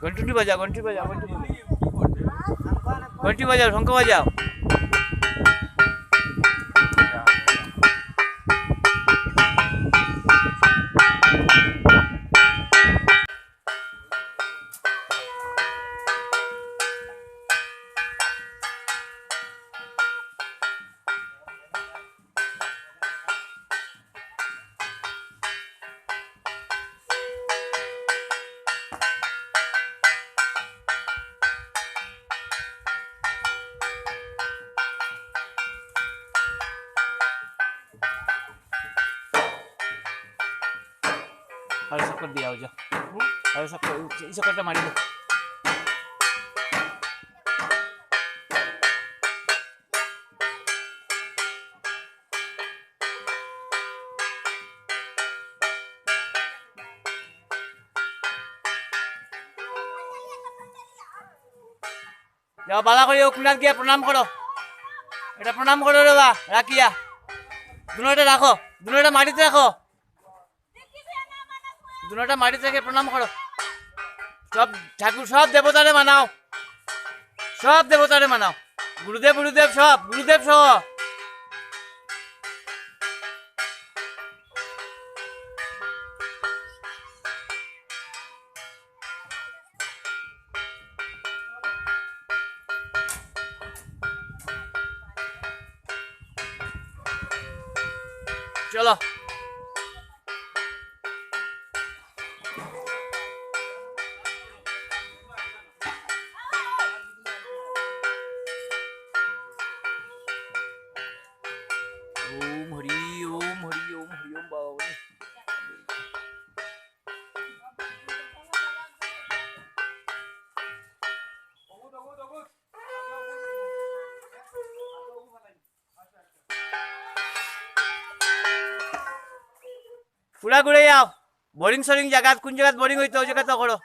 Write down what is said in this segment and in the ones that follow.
घंटी बजाओ, घंटी बजाओ, घंटी बजाओ, शंख बजाओ। अरे सकर दिया हो जा, अरे सकर इस सकर मारी दो। जाओ बाला करो, कुनार गया प्रणाम करो, এটা प्रणाम करो रे बा राखिया, दुनोटा राखो, दुनोटा माटिते राखो, दुनोटा माटिते রেখে प्रणाम करो। सब ठाकुर सब देवतारे मानाओ, सब देवतारे मानाओ, गुरुदेव गुरुदेव सब गुरुदेव सह। चलो ओम हरि ओम हरि ओम हरि ओम बाबा। पूरा घुरे जाओ, बोरिंग सोरिंग जगह कुछ जगह बोरिंग हुई तो जगह तो करो।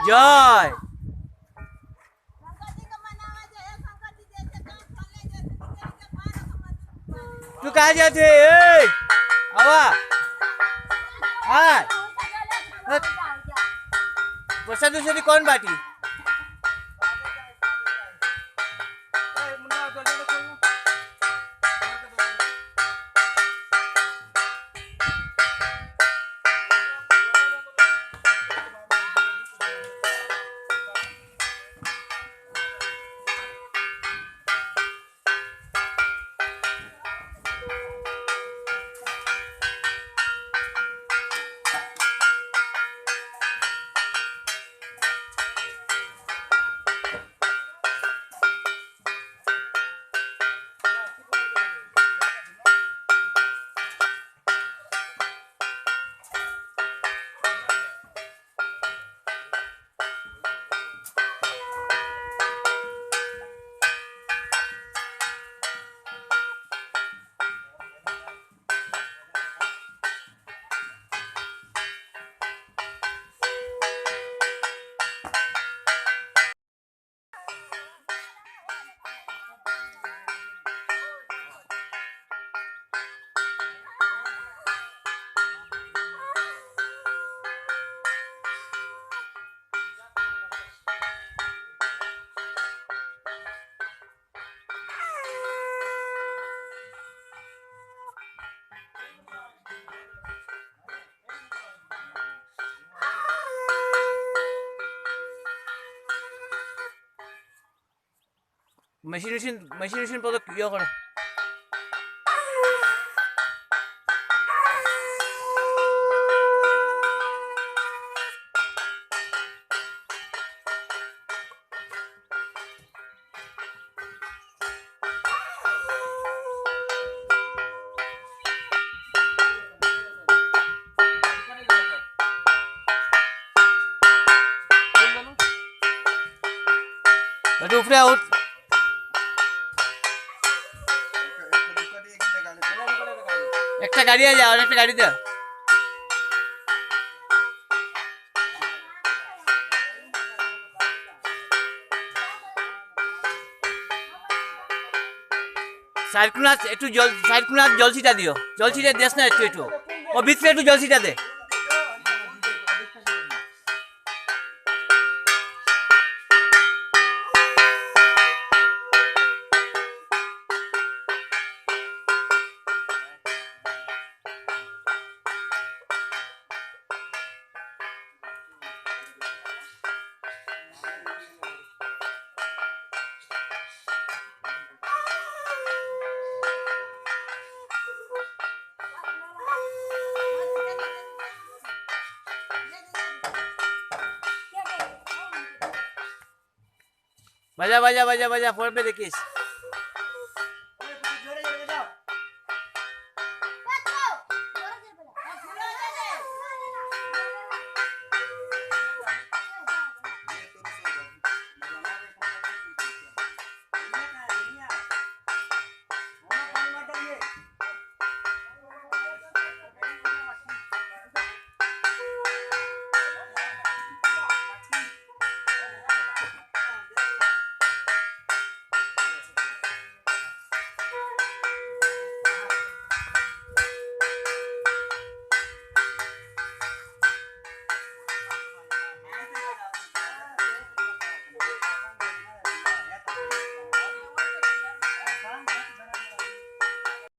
জয়। तू कहाँ जाते आवा हाँ प्रसाद दूसरी कौन बाटी मशीन पर तो यो करो ऊपर आउट একটা গাড়ি আছে আর একটা গাড়ি দে সাইকুনাস একটু জল ছিটা দিও জল ছিটা দেস না একটু ও ভিতরে একটু জল ছিটা দে बजा बजा बजा बजा फोन पे देखिस